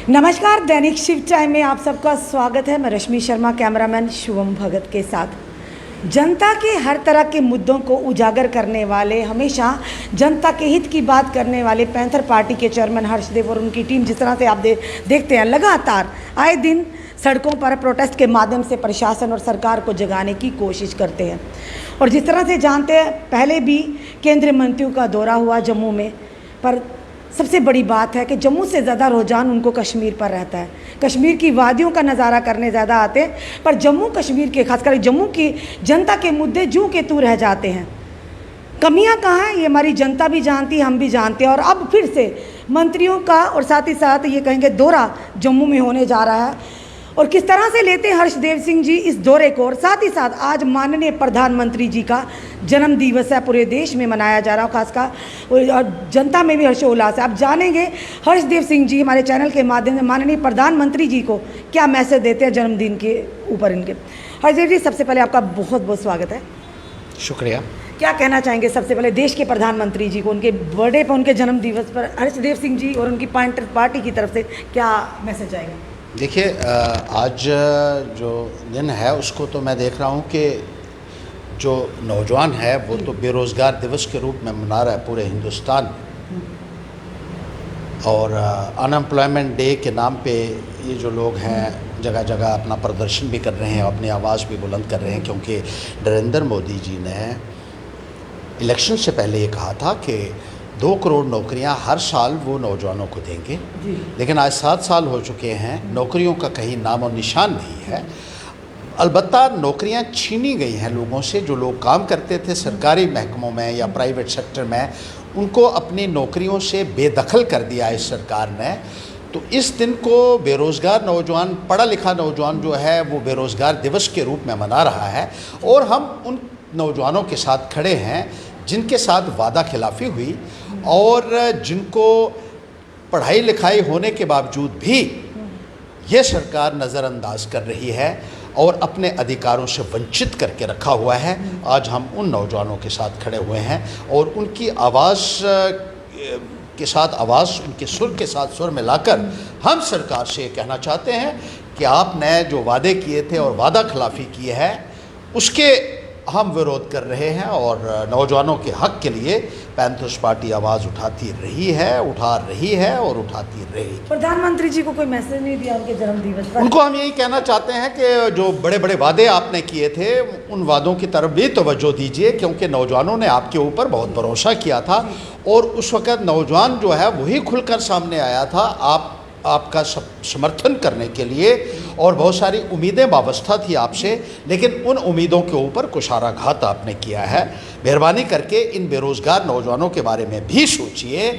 नमस्कार, दैनिक शिव टाइम में आप सबका स्वागत है। मैं रश्मि शर्मा, कैमरामैन शुभम भगत के साथ। जनता के हर तरह के मुद्दों को उजागर करने वाले, हमेशा जनता के हित की बात करने वाले पैंथर पार्टी के चेयरमैन हर्षदेव और उनकी टीम, जिस तरह से आप देखते हैं लगातार आए दिन सड़कों पर प्रोटेस्ट के माध्यम से प्रशासन और सरकार को जगाने की कोशिश करते हैं। और जिस तरह से जानते हैं, पहले भी केंद्रीय मंत्रियों का दौरा हुआ जम्मू में, पर सबसे बड़ी बात है कि जम्मू से ज़्यादा रुझान उनको कश्मीर पर रहता है। कश्मीर की वादियों का नज़ारा करने ज़्यादा आते हैं, पर जम्मू कश्मीर के, खासकर जम्मू की जनता के मुद्दे जूं के तू रह जाते हैं। कमियां कहाँ हैं ये हमारी जनता भी जानती है, हम भी जानते हैं। और अब फिर से मंत्रियों का और साथ ही साथ ये कहेंगे दौरा जम्मू में होने जा रहा है। और किस तरह से लेते हैं हर्षदेव सिंह जी इस दौरे को। और साथ ही साथ आज माननीय प्रधानमंत्री जी का जन्म दिवस है, पूरे देश में मनाया जा रहा है, खासकर और जनता में भी हर्षोल्लास है। आप जानेंगे हर्षदेव सिंह जी हमारे चैनल के माध्यम से माननीय प्रधानमंत्री जी को क्या मैसेज देते हैं जन्मदिन के ऊपर इनके। हर्षदेव जी, सबसे पहले आपका बहुत बहुत स्वागत है। शुक्रिया। क्या कहना चाहेंगे सबसे पहले देश के प्रधानमंत्री जी को उनके बर्थडे पर, उनके जन्म दिवस पर हर्षदेव सिंह जी और उनकी पैंथर पार्टी की तरफ से क्या मैसेज आएगा? देखिए, आज जो दिन है उसको तो मैं देख रहा हूँ कि जो नौजवान है वो तो बेरोज़गार दिवस के रूप में मना रहा है पूरे हिंदुस्तान। और अनएम्प्लॉयमेंट डे के नाम पे ये जो लोग हैं जगह जगह अपना प्रदर्शन भी कर रहे हैं, अपनी आवाज़ भी बुलंद कर रहे हैं, क्योंकि नरेंद्र मोदी जी ने इलेक्शन से पहले ये कहा था कि 2 करोड़ नौकरियां हर साल वो नौजवानों को देंगे। लेकिन आज 7 साल हो चुके हैं, नौकरियों का कहीं नाम और निशान नहीं है। अलबत्ता नौकरियां छीनी गई हैं लोगों से। जो लोग काम करते थे सरकारी महकमों में या प्राइवेट सेक्टर में, उनको अपनी नौकरियों से बेदखल कर दिया इस सरकार ने। तो इस दिन को बेरोज़गार नौजवान, पढ़ा लिखा नौजवान जो है वो बेरोज़गार दिवस के रूप में मना रहा है। और हम उन नौजवानों के साथ खड़े हैं जिनके साथ वादा खिलाफ़ी हुई और जिनको पढ़ाई लिखाई होने के बावजूद भी ये सरकार नज़रअंदाज कर रही है और अपने अधिकारों से वंचित करके रखा हुआ है। आज हम उन नौजवानों के साथ खड़े हुए हैं और उनकी आवाज़ के साथ आवाज़, उनके सुर के साथ सुर मिलाकर हम सरकार से ये कहना चाहते हैं कि आपने जो वादे किए थे और वादा खिलाफ़ी की है उसके हम विरोध कर रहे हैं। और नौजवानों के हक के लिए पैंथर्स पार्टी आवाज़ उठाती रही है, उठा रही है और उठाती रहेगी। प्रधानमंत्री जी को कोई मैसेज नहीं दिया उनके जन्मदिवस पर? उनको हम यही कहना चाहते हैं कि जो बड़े बड़े वादे आपने किए थे उन वादों की तरफ भी तवज्जो दीजिए, क्योंकि नौजवानों ने आपके ऊपर बहुत भरोसा किया था और उस वक़्त नौजवान जो है वही खुलकर सामने आया था आपका समर्थन करने के लिए। और बहुत सारी उम्मीदें वाबस्ता थी आपसे, लेकिन उन उम्मीदों के ऊपर कुशाराघात आपने किया है। मेहरबानी करके इन बेरोज़गार नौजवानों के बारे में भी सोचिए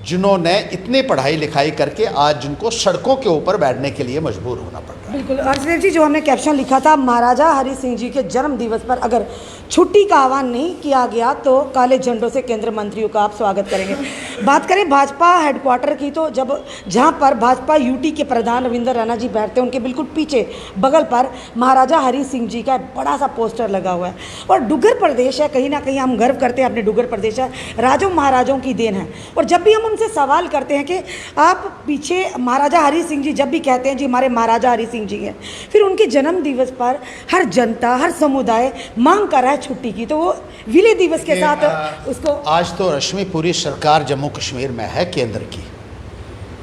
जिन्होंने इतनी पढ़ाई लिखाई करके आज जिनको सड़कों के ऊपर बैठने के लिए मजबूर होना पड़ रहा है। बिल्कुल हर्षदेव जी, जो हमने कैप्शन लिखा था, महाराजा हरि सिंह जी के जन्म दिवस पर अगर छुट्टी का आह्वान नहीं किया गया तो काले झंडों से केंद्रीय मंत्रियों का आप स्वागत करेंगे। बात करें भाजपा हेडक्वार्टर की, तो जहां पर भाजपा यूटी के प्रधान रविंद्र रैना जी बैठते हैं, उनके बिल्कुल पीछे बगल पर महाराजा हरि सिंह जी का बड़ा सा पोस्टर लगा हुआ है। और डुग्गर प्रदेश है, कहीं ना कहीं हम गर्व करते हैं अपने डुग्गर प्रदेश है, राजों महाराजों की देन है। और जब भी हम उनसे सवाल करते हैं कि आप पीछे महाराजा हरि सिंह जी, जब भी कहते हैं जी हमारे महाराजा हरि सिंह जी हैं, फिर उनके जन्म दिवस पर हर जनता, हर समुदाय मांग कर रहा है छुट्टी की, तो वो विलय दिवस के साथ उसको। आज तो रश्मि पूरी सरकार जम्मू कश्मीर में है, केंद्र की।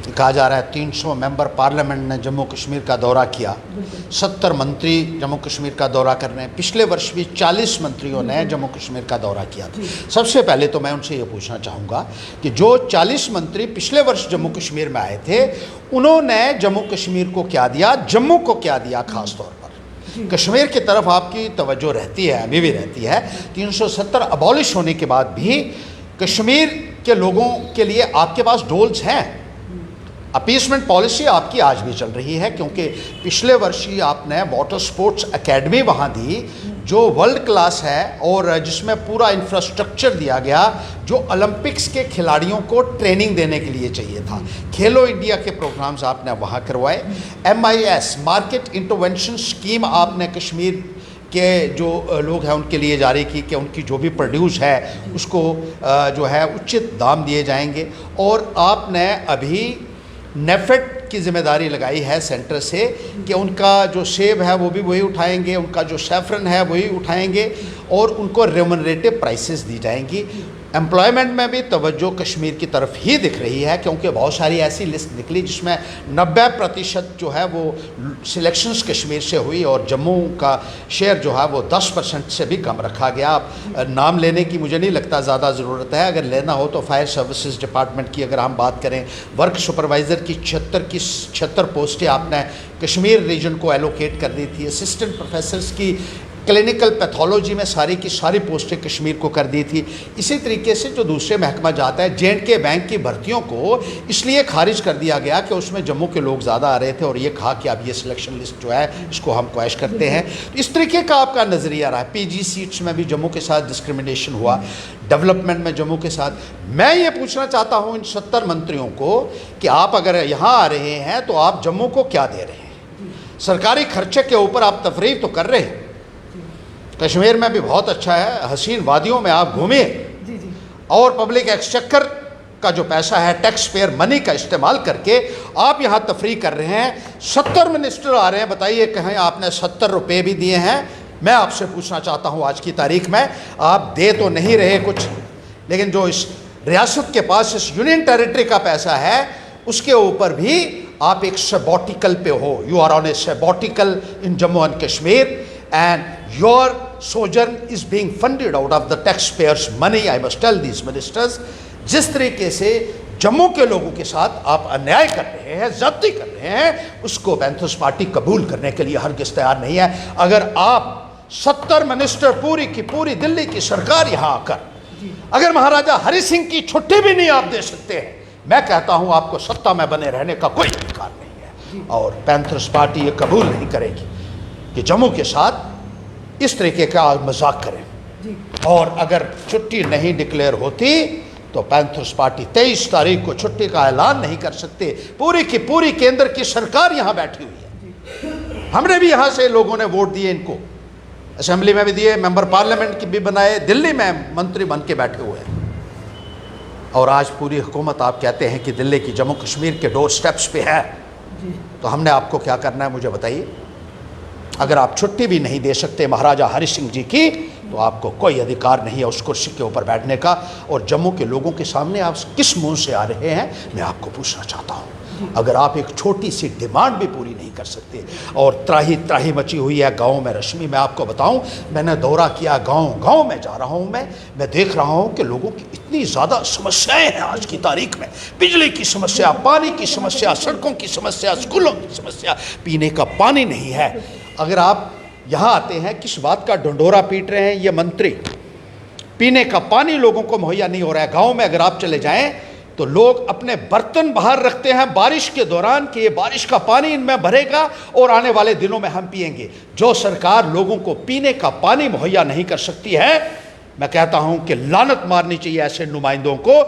कहा जा रहा है 300 मेंबर पार्लियामेंट ने जम्मू कश्मीर का दौरा किया, 70 मंत्री जम्मू कश्मीर का दौरा कर रहे हैं। पिछले वर्ष भी 40 मंत्रियों ने जम्मू कश्मीर का दौरा किया था। सबसे पहले तो मैं उनसे ये पूछना चाहूँगा कि जो 40 मंत्री पिछले वर्ष जम्मू कश्मीर में आए थे, उन्होंने जम्मू कश्मीर को क्या दिया, जम्मू को क्या दिया? खास तौर पर कश्मीर की तरफ आपकी तवज्जो रहती है, अभी भी रहती है। 370 अबॉलिश होने के बाद भी कश्मीर के लोगों के लिए आपके पास डोल्स हैं। अपीसमेंट पॉलिसी आपकी आज भी चल रही है, क्योंकि पिछले वर्ष ही आपने वाटर स्पोर्ट्स एकेडमी वहाँ दी जो वर्ल्ड क्लास है और जिसमें पूरा इंफ्रास्ट्रक्चर दिया गया जो ओलंपिक्स के खिलाड़ियों को ट्रेनिंग देने के लिए चाहिए था। खेलो इंडिया के प्रोग्राम्स आपने वहाँ करवाए। MIS मार्केट इंटरवेंशन स्कीम आपने कश्मीर के जो लोग हैं उनके लिए जारी की कि उनकी जो भी प्रोड्यूस है उसको जो है उचित दाम दिए जाएंगे। और आपने अभी नेफेड की जिम्मेदारी लगाई है सेंटर से कि उनका जो सेब है वो भी वही उठाएंगे, उनका जो सैफरन है वही उठाएंगे और उनको रेमुनरेटिव प्राइसेस दी जाएंगी। एम्प्लॉयमेंट में भी तवज्जो कश्मीर की तरफ ही दिख रही है, क्योंकि बहुत सारी ऐसी लिस्ट निकली जिसमें 90% जो है वो सिलेक्शंस कश्मीर से हुई और जम्मू का शेयर जो है वो 10% से भी कम रखा गया। अब नाम लेने की मुझे नहीं लगता ज़्यादा ज़रूरत है, अगर लेना हो तो फायर सर्विसेज डिपार्टमेंट की अगर हम बात करें, वर्क सुपरवाइज़र की 76 पोस्टें आपने कश्मीर रीजन को एलोकेट कर दी थी। असिस्टेंट प्रोफेसर्स की क्लिनिकल पैथोलॉजी में सारी की सारी पोस्टें कश्मीर को कर दी थी। इसी तरीके से जो दूसरे महकमा जाता है, J&K बैंक की भर्तियों को इसलिए खारिज कर दिया गया कि उसमें जम्मू के लोग ज़्यादा आ रहे थे और ये कहा कि अब ये सिलेक्शन लिस्ट जो है इसको हम क्वैश करते हैं। तो इस तरीके का आपका नज़रिया रहा है। PG सीट्स में भी जम्मू के साथ डिस्क्रिमिनेशन हुआ, डेवलपमेंट में जम्मू के साथ। मैं ये पूछना चाहता हूँ इन 70 मंत्रियों को कि आप अगर यहाँ आ रहे हैं तो आप जम्मू को क्या दे रहे हैं? सरकारी खर्चे के ऊपर आप तफरीह तो कर रहे हैं, कश्मीर में भी बहुत अच्छा है, हसीन वादियों में आप घूमिए और पब्लिक एक्सचेकर का जो पैसा है टैक्स पेयर मनी का इस्तेमाल करके आप यहाँ तफरीह कर रहे हैं। 70 मिनिस्टर आ रहे हैं, बताइए कहीं आपने 70 रुपये भी दिए हैं? मैं आपसे पूछना चाहता हूँ आज की तारीख में आप दे तो नहीं रहे कुछ, लेकिन जो इस रियासत के पास इस यूनियन टेरिटरी का पैसा है उसके ऊपर भी आप एक सबॉटिकल पे हो। You are on a sabbatical in Jammu and Kashmir and your sojourn is being funded out of the taxpayers money. I must tell these ministers, जिस तरीके से जम्मू के लोगों के साथ आप अन्याय कर रहे हैं, ज़्यादती कर रहे हैं, उसको पैंथर्स पार्टी कबूल करने के लिए हरगिज़ तैयार नहीं है। अगर आप 70 मिनिस्टर पूरी की पूरी दिल्ली की सरकार यहाँ आकर अगर महाराजा हरि सिंह की छुट्टी भी नहीं आप दे सकते हैं, मैं कहता हूँ आपको सत्ता में बने रहने का कोई अधिकार नहीं है। और पैंथर्स पार्टी ये कबूल नहीं करेगी कि जम्मू के साथ इस तरीके का मजाक करें। और अगर छुट्टी नहीं डिक्लेयर होती तो पैंथर्स पार्टी 23 तारीख को छुट्टी का ऐलान नहीं कर सकते। पूरी की पूरी केंद्र की सरकार यहाँ बैठी हुई है, हमने भी यहाँ से लोगों ने वोट दिए, इनको असेंबली में भी दिए, मेंबर पार्लियामेंट की भी बनाए, दिल्ली में मंत्री बन के बैठे हुए हैं। और आज पूरी हुकूमत आप कहते हैं कि दिल्ली की जम्मू कश्मीर के डोर स्टेप्स पे है, तो हमने आपको क्या करना है मुझे बताइए? अगर आप छुट्टी भी नहीं दे सकते महाराजा हरि सिंह जी की तो आपको कोई अधिकार नहीं है उस कुर्सी के ऊपर बैठने का। और जम्मू के लोगों के सामने आप किस मुंह से आ रहे हैं, मैं आपको पूछना चाहता हूँ। अगर आप एक छोटी सी डिमांड भी पूरी नहीं कर सकते और त्राही त्राही मची हुई है गाँव में। रश्मि, मैं आपको बताऊँ, मैंने दौरा किया, गाँव में जा रहा हूँ, मैं देख रहा हूँ कि लोगों की इतनी ज़्यादा समस्याएं हैं आज की तारीख में। बिजली की समस्या, पानी की समस्या, सड़कों की समस्या, स्कूलों की समस्या, पीने का पानी नहीं है। अगर आप यहाँ आते हैं, किस बात का ढंढोरा पीट रहे हैं ये मंत्री? पीने का पानी लोगों को मुहैया नहीं हो रहा है। गांव में अगर आप चले जाएं तो लोग अपने बर्तन बाहर रखते हैं बारिश के दौरान कि ये बारिश का पानी इनमें भरेगा और आने वाले दिनों में हम पिएंगे। जो सरकार लोगों को पीने का पानी मुहैया नहीं कर सकती है, मैं कहता हूं कि लानत मारनी चाहिए ऐसे नुमाइंदों को।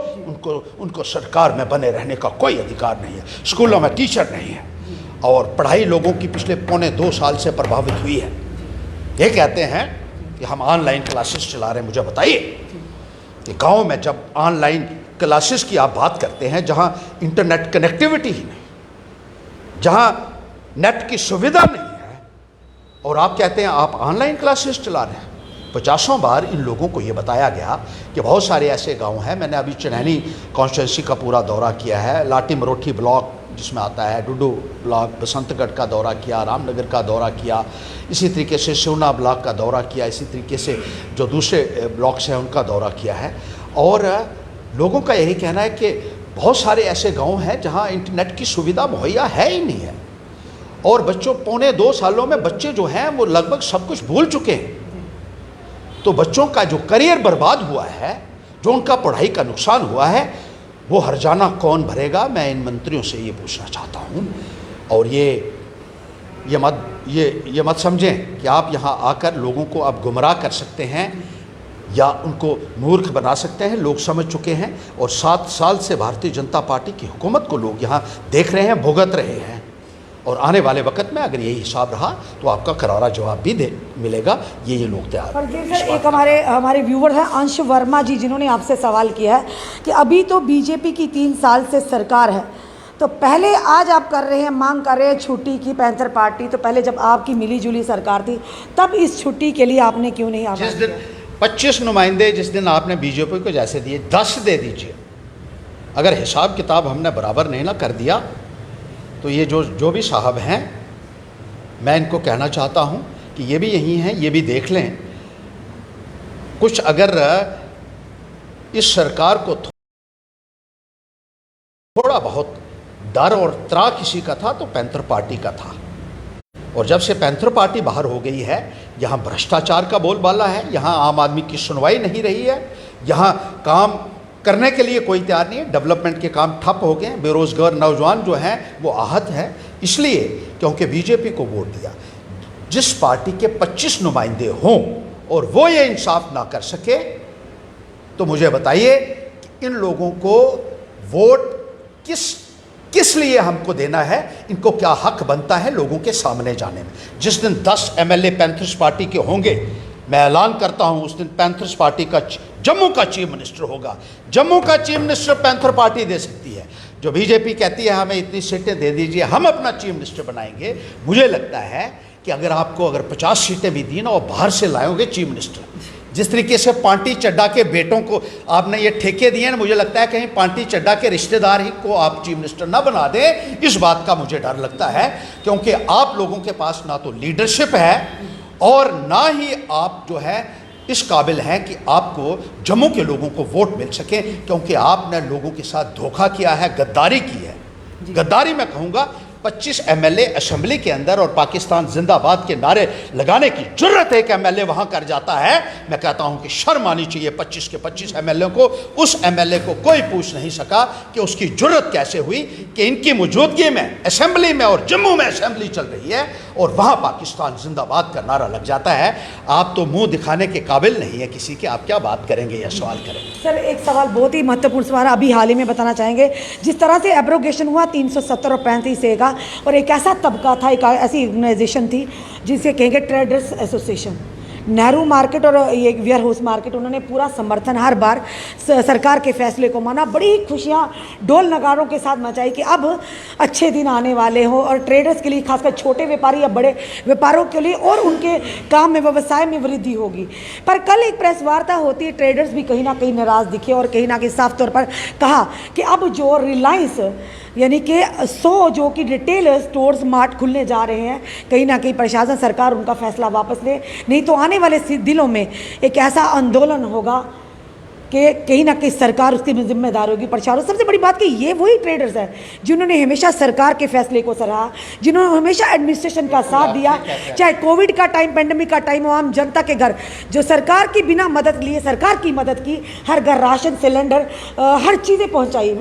उनको सरकार में बने रहने का कोई अधिकार नहीं है। स्कूलों में टीचर नहीं है और पढ़ाई लोगों की पिछले 1.25 साल से प्रभावित हुई है। ये कहते हैं कि हम ऑनलाइन क्लासेस चला रहे हैं। मुझे बताइए कि गांव में जब ऑनलाइन क्लासेस की आप बात करते हैं, जहां इंटरनेट कनेक्टिविटी ही नहीं, जहां नेट की सुविधा नहीं है, और आप कहते हैं आप ऑनलाइन क्लासेस चला रहे हैं। 50 बार इन लोगों को ये बताया गया कि बहुत सारे ऐसे गांव हैं। मैंने अभी चनैनी कॉन्स्टिट्यूंसी का पूरा दौरा किया है, लाटी मरोठी ब्लॉक जिसमें आता है, डुडू ब्लॉक, बसंतगढ़ का दौरा किया, रामनगर का दौरा किया, इसी तरीके से शिवना ब्लॉक का दौरा किया, इसी तरीके से जो दूसरे ब्लॉक्स हैं उनका दौरा किया है। और लोगों का यही कहना है कि बहुत सारे ऐसे गांव हैं जहां इंटरनेट की सुविधा मुहैया है ही नहीं है और बच्चों 1.25 सालों में बच्चे जो हैं वो लगभग सब कुछ भूल चुके हैं। तो बच्चों का जो करियर बर्बाद हुआ है, जो उनका पढ़ाई का नुकसान हुआ है, वो हर्जाना कौन भरेगा? मैं इन मंत्रियों से ये पूछना चाहता हूँ। और ये मत समझें कि आप यहाँ आकर लोगों को आप गुमराह कर सकते हैं या उनको मूर्ख बना सकते हैं। लोग समझ चुके हैं और 7 साल से भारतीय जनता पार्टी की हुकूमत को लोग यहाँ देख रहे हैं, भुगत रहे हैं। और आने वाले वक्त में अगर यही हिसाब रहा तो आपका करारा जवाब भी मिलेगा। ये लोग तैयार हैं। सर, एक हमारे व्यूवर हैं अंश वर्मा जी, जिन्होंने आपसे सवाल किया है कि अभी तो बीजेपी की 3 साल से सरकार है, तो पहले आज आप कर रहे हैं, मांग कर रहे हैं छुट्टी की पैंथर पार्टी, तो पहले जब आपकी मिली जुली सरकार थी तब इस छुट्टी के लिए आपने क्यों नहीं आवाज़ जिस दिन 25 नुमाइंदे जिस दिन आपने बीजेपी को जैसे दिए 10 दे दीजिए। अगर हिसाब किताब हमने बराबर नहीं ना कर दिया तो ये जो भी साहब हैं, मैं इनको कहना चाहता हूँ कि ये भी यही हैं, ये भी देख लें। कुछ अगर इस सरकार को थोड़ा बहुत डर और त्रा किसी का था तो पैंथर पार्टी का था। और जब से पैंथर पार्टी बाहर हो गई है, यहाँ भ्रष्टाचार का बोलबाला है, यहाँ आम आदमी की सुनवाई नहीं रही है, यहाँ काम करने के लिए कोई तैयार नहीं है, डेवलपमेंट के काम ठप हो गए हैं, बेरोजगार नौजवान जो हैं वो आहत हैं, इसलिए क्योंकि बीजेपी को वोट दिया। जिस पार्टी के 25 नुमाइंदे हों और वो ये इंसाफ ना कर सके तो मुझे बताइए कि इन लोगों को वोट किस लिए हमको देना है, इनको क्या हक बनता है लोगों के सामने जाने में। जिस दिन 10 एमएलए पैंथर्स पार्टी के होंगे, मैं ऐलान करता हूं उस दिन पैंथर्स पार्टी का जम्मू का चीफ मिनिस्टर होगा। जम्मू का चीफ मिनिस्टर पैंथर पार्टी दे सकती है। जो बीजेपी कहती है हमें इतनी सीटें दे दीजिए, हम अपना चीफ मिनिस्टर बनाएंगे, मुझे लगता है कि अगर 50 सीटें भी दी ना और बाहर से लाओगे चीफ मिनिस्टर, जिस तरीके से पांटी चड्ढा के बेटों को आपने ये ठेके दिए ना, मुझे लगता है कहीं पांटी चड्ढा के रिश्तेदार ही को आप चीफ मिनिस्टर ना बना दें। इस बात का मुझे डर लगता है, क्योंकि आप लोगों के पास ना तो लीडरशिप है और ना ही आप जो है इस काबिल हैं कि आपको जम्मू के लोगों को वोट मिल सके, क्योंकि आपने लोगों के साथ धोखा किया है, गद्दारी की है। गद्दारी मैं कहूँगा। 25 एमएलए असेंबली के अंदर और पाकिस्तान जिंदाबाद के नारे लगाने की जुर्रत एक एमएलए वहां कर जाता है। मैं कहता हूं कि शर्म आनी चाहिए 25 के 25 एमएलए को। उस एमएलए को कोई पूछ नहीं सका कि उसकी जुर्रत कैसे हुई कि इनकी मौजूदगी में असेंबली में और जम्मू में असेंबली चल रही है और वहां पाकिस्तान जिंदाबाद का नारा लग जाता है। आप तो मुंह दिखाने के काबिल नहीं है किसी के, आप क्या बात करेंगे या सवाल करेंगे? सर एक सवाल बहुत ही महत्वपूर्ण सवाल अभी हाल ही में बताना चाहेंगे। जिस तरह से एब्रोगेशन हुआ 370 और 35A का, और एक ऐसा तबका था, एक ऐसी ऑर्गेनाइजेशन थी जिसे कहेंगे ट्रेडर्स एसोसिएशन, नेहरू मार्केट और ये वेयर हाउस मार्केट, उन्होंने पूरा समर्थन हर बार सरकार के फैसले को माना, बड़ी खुशियाँ ढोल नगारों के साथ मचाई कि अब अच्छे दिन आने वाले हों और ट्रेडर्स के लिए, खासकर छोटे व्यापारी या बड़े व्यापारों के लिए और उनके काम में, व्यवसाय में वृद्धि होगी। पर कल एक प्रेस वार्ता होती है, ट्रेडर्स भी कहीं ना कहीं नाराज़ दिखे और कहीं ना कहीं साफ तौर पर कहा कि अब जो रिलायंस यानी कि 100 जो कि रिटेल स्टोर्स मार्ट खुलने जा रहे हैं, कहीं ना कहीं प्रशासन सरकार उनका फैसला वापस ले, नहीं तो आने वाले दिनों में एक ऐसा आंदोलन होगा कि कहीं ना कहीं सरकार उसकी जिम्मेदार होगी। प्रशासन, सबसे बड़ी बात कि ये वही ट्रेडर्स हैं जिन्होंने हमेशा सरकार के फैसले को सराहा, जिन्होंने हमेशा एडमिनिस्ट्रेशन का साथ दिया, चाहे कोविड का टाइम, पेंडेमिक का टाइम हो, आम जनता के घर जो सरकार की बिना मदद लिए सरकार की मदद की, हर घर राशन सिलेंडर, हर चीज़ें पहुँचाई,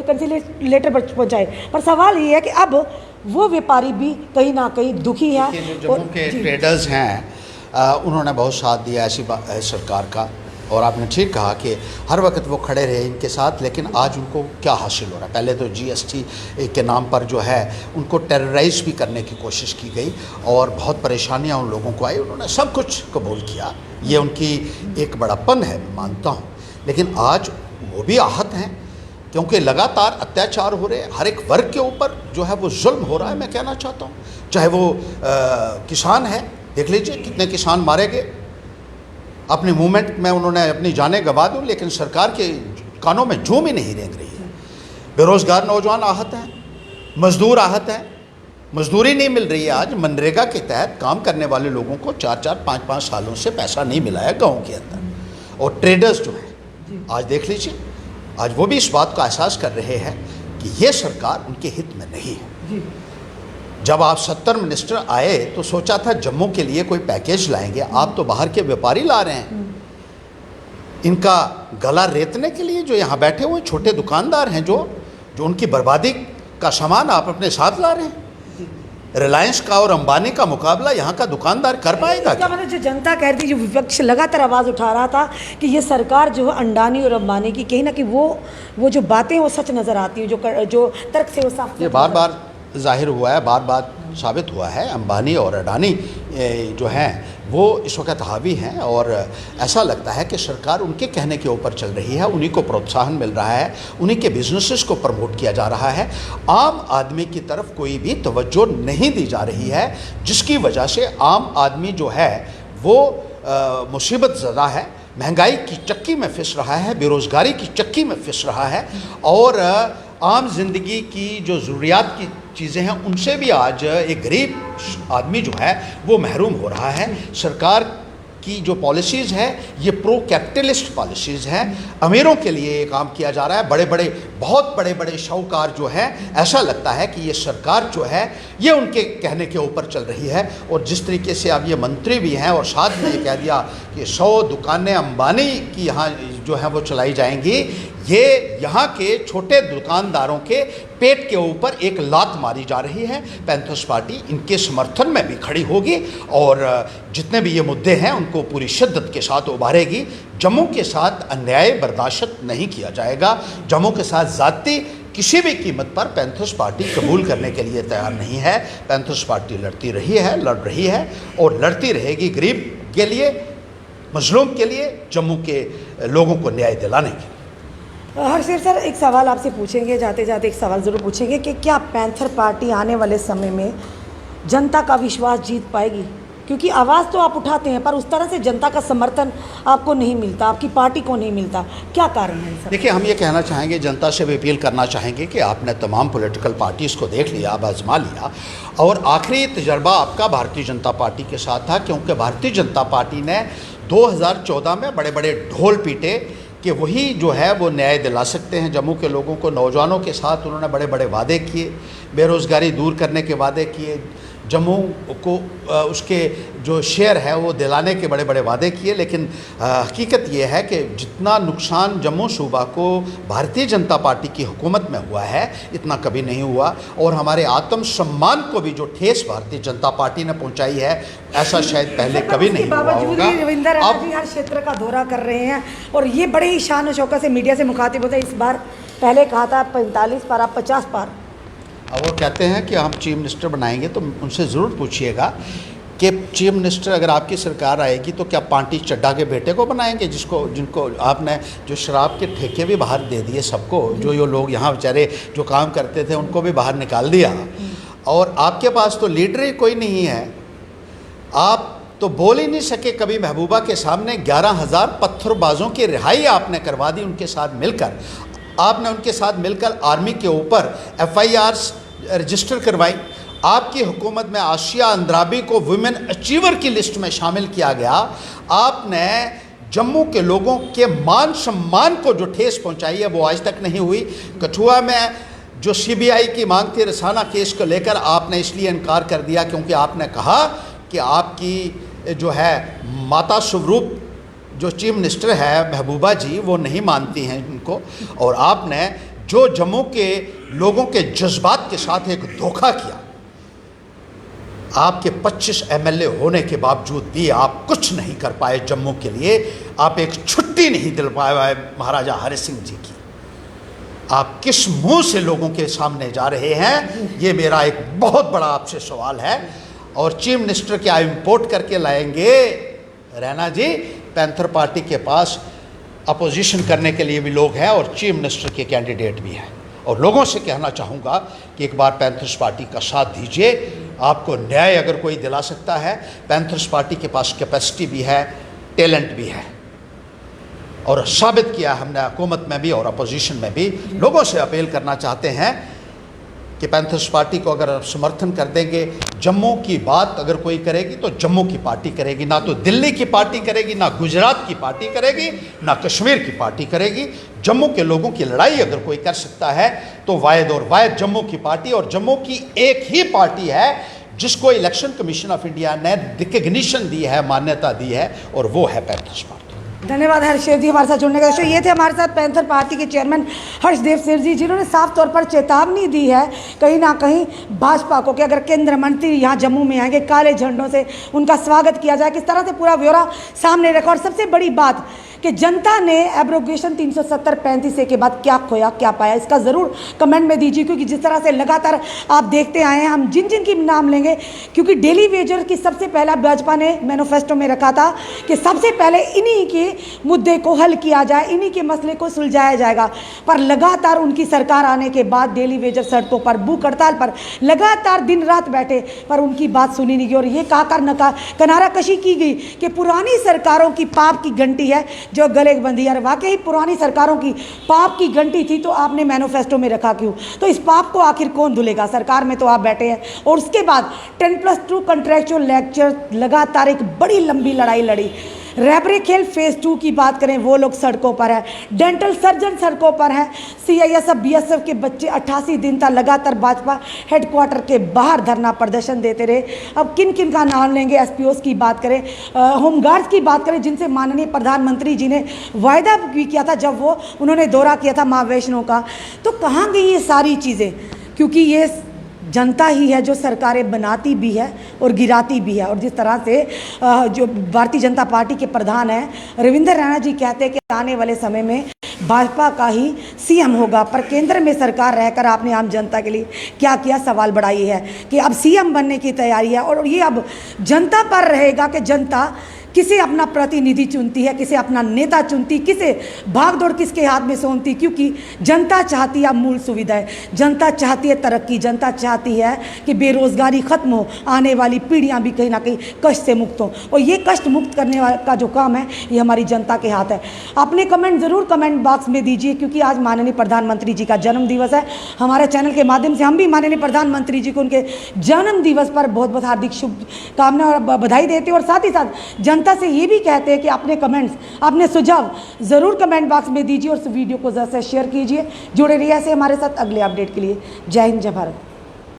कंसिलेटर पहुँचाए। पर सवाल ये है कि अब वो व्यापारी भी कहीं ना कहीं दुखी हैं। जो जम्मू के ट्रेडर्स हैं उन्होंने बहुत साथ दिया ऐसी सरकार का, और आपने ठीक कहा कि हर वक्त वो खड़े रहे इनके साथ, लेकिन आज उनको क्या हासिल हो रहा है? पहले तो जीएसटी के नाम पर जो है उनको टेरराइज भी करने की कोशिश की गई और बहुत परेशानियां उन लोगों को आई, उन्होंने सब कुछ कबूल किया, ये उनकी एक बड़ापन है, मानता हूँ। लेकिन आज वो भी आहत हैं क्योंकि लगातार अत्याचार हो रहे हैं, हर एक वर्ग के ऊपर जो है वो जुल्म हो रहा है। मैं कहना चाहता हूँ, चाहे वो किसान है, देख लीजिए कितने किसान मारे गए, अपने मूवमेंट में उन्होंने अपनी जानें गंवा दी, लेकिन सरकार के कानों में जूं भी नहीं रेंग रही है। बेरोजगार नौजवान आहत हैं, मजदूर आहत हैं, मजदूरी नहीं मिल रही है। आज मनरेगा के तहत काम करने वाले लोगों को 4-4, 5-5 सालों से पैसा नहीं मिला है गाँव के अंदर। और ट्रेडर्स जो है आज देख लीजिए, आज वो भी इस बात का एहसास कर रहे हैं कि ये सरकार उनके हित में नहीं है। जब आप 70 मिनिस्टर आए तो सोचा था जम्मू के लिए कोई पैकेज लाएंगे, आप तो बाहर के व्यापारी ला रहे हैं। इनका गला रेतने के लिए जो यहाँ बैठे हुए छोटे दुकानदार हैं, जो उनकी बर्बादी का सामान आप अपने साथ ला रहे हैं। रिलायंस का और अंबानी का मुकाबला यहाँ का दुकानदार कर पाएगा? इसका मतलब जो जनता कह रही थी, जो विपक्ष लगातार आवाज़ उठा रहा था कि ये सरकार जो है अंडानी और अंबानी की, कहीं ना कहीं वो जो बातें वो सच नज़र आती है, जो तर्क से वो साफ ये बार बार जाहिर हुआ है, बार बार साबित हुआ है। अंबानी और अडानी जो हैं वो इस वक्त हावी हैं और ऐसा लगता है कि सरकार उनके कहने के ऊपर चल रही है, उन्हीं को प्रोत्साहन मिल रहा है, उन्हीं के बिजनेसेस को प्रमोट किया जा रहा है। आम आदमी की तरफ कोई भी तवज्जो नहीं दी जा रही है, जिसकी वजह से आम आदमी जो है वो मुसीबत ज़दा है, महंगाई की चक्की में फिस रहा है, बेरोज़गारी की चक्की में फिस रहा है और आम जिंदगी की जो ज़रूरियात की चीज़ें हैं उनसे भी आज एक गरीब आदमी जो है वो महरूम हो रहा है। सरकार की जो पॉलिसीज़ है ये प्रो कैपिटलिस्ट पॉलिसीज़ हैं, अमीरों के लिए ये काम किया जा रहा है। बहुत बड़े बड़े शाहूकार जो हैं, ऐसा लगता है कि ये सरकार जो है ये उनके कहने के ऊपर चल रही है। और जिस तरीके से अब ये मंत्री भी हैं और साथ में ये कह दिया कि 100 दुकानें अंबानी की यहाँ जो है वो चलाई जाएंगी, ये यहाँ के छोटे दुकानदारों के पेट के ऊपर एक लात मारी जा रही है। पैंथर्स पार्टी इनके समर्थन में भी खड़ी होगी और जितने भी ये मुद्दे हैं उनको पूरी शिद्दत के साथ उभारेगी। जम्मू के साथ अन्याय बर्दाश्त नहीं किया जाएगा, जम्मू के साथ ज़ाती किसी भी कीमत पर पैंथर्स पार्टी कबूल करने के लिए तैयार नहीं है। पैंथर्स पार्टी लड़ती रही है, लड़ रही है और लड़ती रहेगी गरीब के लिए, मजलूम के लिए, जम्मू के लोगों को न्याय दिलाने के लिए। हर्षदेव सर, एक सवाल आपसे पूछेंगे, जाते जाते एक सवाल ज़रूर पूछेंगे कि क्या पैंथर पार्टी आने वाले समय में जनता का विश्वास जीत पाएगी? क्योंकि आवाज़ तो आप उठाते हैं पर उस तरह से जनता का समर्थन आपको नहीं मिलता, आपकी पार्टी को नहीं मिलता, क्या कारण है सर? देखिए, हम ये कहना चाहेंगे, जनता से भी अपील करना चाहेंगे कि आपने तमाम पॉलिटिकल पार्टीज़ को देख लिया, अब आजमा लिया और आखिरी तजर्बा आपका भारतीय जनता पार्टी के साथ था, क्योंकि भारतीय जनता पार्टी ने 2014 में बड़े बड़े ढोल पीटे कि वही जो है वो न्याय दिला सकते हैं जम्मू के लोगों को। नौजवानों के साथ उन्होंने बड़े बड़े वादे किए, बेरोज़गारी दूर करने के वादे किए, जम्मू को उसके जो शेयर है वो दिलाने के बड़े बड़े वादे किए। लेकिन हकीकत ये है कि जितना नुकसान जम्मू सूबा को भारतीय जनता पार्टी की हुकूमत में हुआ है इतना कभी नहीं हुआ और हमारे आत्मसम्मान को भी जो ठेस भारतीय जनता पार्टी ने पहुंचाई है ऐसा शायद पहले कभी नहीं हुआ होगा। रविंदर अब हर क्षेत्र का दौरा कर रहे हैं और ये बड़े ही शान और शौकत से मीडिया से मुखातिब होते हैं। इस बार पहले कहा था 45 पार, आप 50 पार। अब वो कहते हैं कि हम चीफ मिनिस्टर बनाएंगे तो उनसे ज़रूर पूछिएगा कि चीफ मिनिस्टर अगर आपकी सरकार आएगी तो क्या पांटी चड्ढा के बेटे को बनाएंगे, जिनको आपने जो शराब के ठेके भी बाहर दे दिए सबको, जो ये लोग यहाँ बेचारे जो काम करते थे उनको भी बाहर निकाल दिया और आपके पास तो लीडर ही कोई नहीं है। आप तो बोल ही नहीं सके कभी महबूबा के सामने। 11,000 पत्थरबाजों की रिहाई आपने करवा दी उनके साथ मिलकर। आपने उनके साथ मिलकर आर्मी के ऊपर FIR रजिस्टर करवाई। आपकी हुकूमत में आशिया अंद्राबी को वुमेन अचीवर की लिस्ट में शामिल किया गया। आपने जम्मू के लोगों के मान सम्मान को जो ठेस पहुंचाई है वो आज तक नहीं हुई। कठुआ में जो CBI की मांग थी रसाना केस को लेकर, आपने इसलिए इनकार कर दिया क्योंकि आपने कहा कि आपकी जो है माता स्वरूप जो चीफ मिनिस्टर है महबूबा जी वो नहीं मानती हैं इनको। और आपने जो जम्मू के लोगों के जज्बात के साथ एक धोखा किया, आपके 25 MLA होने के बावजूद भी आप कुछ नहीं कर पाए जम्मू के लिए। आप एक छुट्टी नहीं दिल पाए महाराजा हरि सिंह जी की। आप किस मुंह से लोगों के सामने जा रहे हैं, ये मेरा एक बहुत बड़ा आपसे सवाल है। और चीफ मिनिस्टर क्या इम्पोर्ट करके लाएंगे रैना जी? पैंथर पार्टी के पास अपोजिशन करने के लिए भी लोग हैं और चीफ मिनिस्टर के कैंडिडेट भी हैं। और लोगों से कहना चाहूँगा कि एक बार पैंथर्स पार्टी का साथ दीजिए, आपको न्याय अगर कोई दिला सकता है। पैंथर्स पार्टी के पास कैपेसिटी भी है, टैलेंट भी है और साबित किया हमने हुकूमत में भी और अपोजिशन में भी। लोगों से अपील करना चाहते हैं कि पैंथर्स पार्टी को अगर आप समर्थन कर देंगे, जम्मू की बात अगर कोई करेगी तो जम्मू की पार्टी करेगी, ना तो दिल्ली की पार्टी करेगी, ना गुजरात की पार्टी करेगी, ना कश्मीर की पार्टी करेगी। जम्मू के लोगों की लड़ाई अगर कोई कर सकता है तो वाहिद और वाहिद जम्मू की पार्टी। और जम्मू की एक ही पार्टी है जिसको इलेक्शन कमीशन ऑफ इंडिया ने रिकग्निशन दी है, मान्यता दी है, और वो है पैंथर्स पार्टी। धन्यवाद हर्षदेव जी हमारे साथ जुड़ने का। ये थे हमारे साथ पैंथर पार्टी के चेयरमैन हर्षदेव सिर जी, जिन्होंने साफ तौर पर चेतावनी दी है कहीं ना कहीं भाजपा को कि अगर केंद्र मंत्री यहाँ जम्मू में आएंगे काले झंडों से उनका स्वागत किया जाए। किस तरह से पूरा ब्यौरा सामने रखा। और सबसे बड़ी बात कि जनता ने एब्रोगेशन 370-35 के बाद क्या खोया क्या पाया, इसका ज़रूर कमेंट में दीजिए। क्योंकि जिस तरह से लगातार आप देखते आए हैं, हम जिन जिन की नाम लेंगे, क्योंकि डेली वेजर की सबसे पहला भाजपा ने मैनिफेस्टो में रखा था कि सबसे पहले इन्हीं के मुद्दे को हल किया जाए, इन्हीं के मसले को सुलझाया जाएगा। पर लगातार उनकी सरकार आने के बाद डेली वेजर सड़कों पर भूख हड़ताल पर लगातार दिन रात बैठे, पर उनकी बात सुनी नहीं गई। और ये कनारा कशी की गई कि पुरानी सरकारों की पाप की घंटी है जो गले बंधी है। वाकई पुरानी सरकारों की पाप की घंटी थी तो आपने मैनिफेस्टो में रखा क्यों? तो इस पाप को आखिर कौन धुलेगा? सरकार में तो आप बैठे हैं। और उसके बाद 10+2 कॉन्ट्रैक्चुअल लेक्चर, लगातार एक बड़ी लंबी लड़ाई लड़ी। रैबरे खेल फेज़ 2 की बात करें, वो लोग सड़कों पर है, डेंटल सर्जन सड़कों पर है, CISF BSF के बच्चे 88 दिन तक लगातार भाजपा हेडक्वार्टर के बाहर धरना प्रदर्शन देते रहे। अब किन किन का नाम लेंगे? SPOs की बात करें, होमगार्ड्स की बात करें, जिनसे माननीय प्रधानमंत्री जी ने वायदा भी किया था जब उन्होंने दौरा किया था माँ वैष्णो का। तो कहाँ गई ये सारी चीज़ें? क्योंकि ये जनता ही है जो सरकारें बनाती भी है और गिराती भी है। और जिस तरह से जो भारतीय जनता पार्टी के प्रधान हैं रविंद्र रैना जी कहते हैं कि आने वाले समय में भाजपा का ही CM होगा, पर केंद्र में सरकार रहकर आपने आम जनता के लिए क्या किया? सवाल बड़ा ये है कि अब CM बनने की तैयारी है और ये अब जनता पर रहेगा कि जनता किसे अपना प्रतिनिधि चुनती है, किसे अपना नेता चुनती, किसे भागदौड़ किसके हाथ में सौंपती। क्योंकि जनता चाहती है मूल सुविधाएं, जनता चाहती है तरक्की, जनता चाहती है कि बेरोजगारी खत्म हो, आने वाली पीढ़ियां भी कहीं ना कहीं कष्ट से मुक्त हो। और ये कष्ट मुक्त करने का जो काम है ये हमारी जनता के हाथ है। अपने कमेंट ज़रूर कमेंट बॉक्स में दीजिए, क्योंकि आज माननीय प्रधानमंत्री जी का जन्म दिवस है। हमारे चैनल के माध्यम से हम भी माननीय प्रधानमंत्री जी को उनके जन्म दिवस पर बहुत बहुत हार्दिक शुभकामनाएं और बधाई देते हैं। और साथ ही साथ जनता से ये भी कहते हैं कि अपने कमेंट्स, अपने सुझाव ज़रूर कमेंट बॉक्स में दीजिए और इस वीडियो को ज़्यादा से शेयर कीजिए। जुड़े रहिए ऐसे हमारे साथ अगले अपडेट के लिए। जय हिंद, जय भारत।